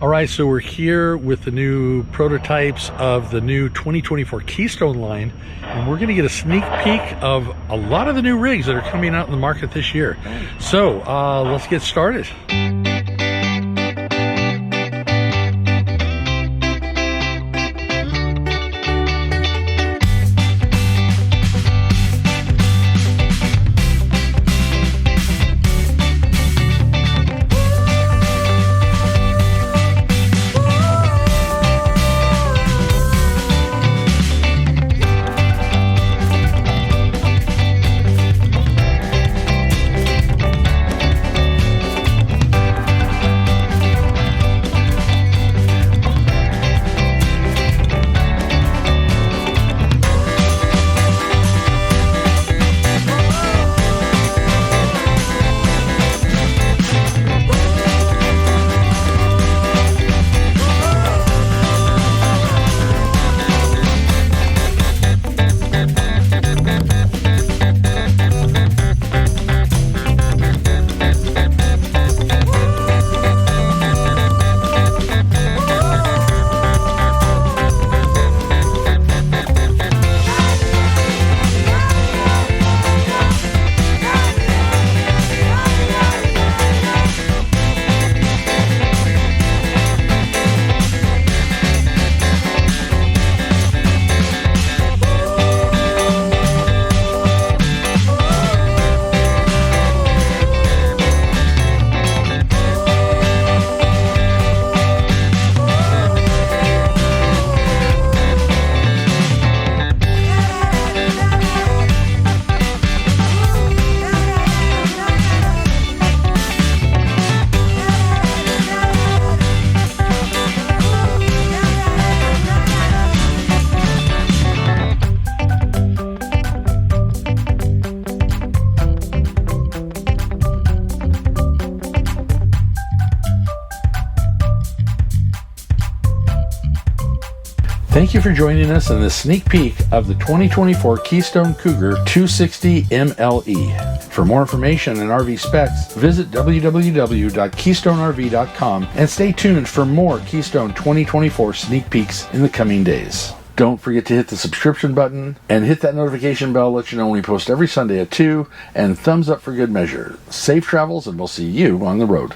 All right, so we're here with the new prototypes of the new 2024 Keystone line, and we're going to get a sneak peek of a lot of the new rigs that are coming out in the market this year. So let's get started. Thank you for joining us in this sneak peek of the 2024 Keystone Cougar 260 MLE. For more information and RV specs, visit www.keystonerv.com and stay tuned for more Keystone 2024 sneak peeks in the coming days. Don't forget to hit the subscription button and hit that notification bell to let you know when we post every Sunday at 2, and thumbs up for good measure. Safe travels, and we'll see you on the road.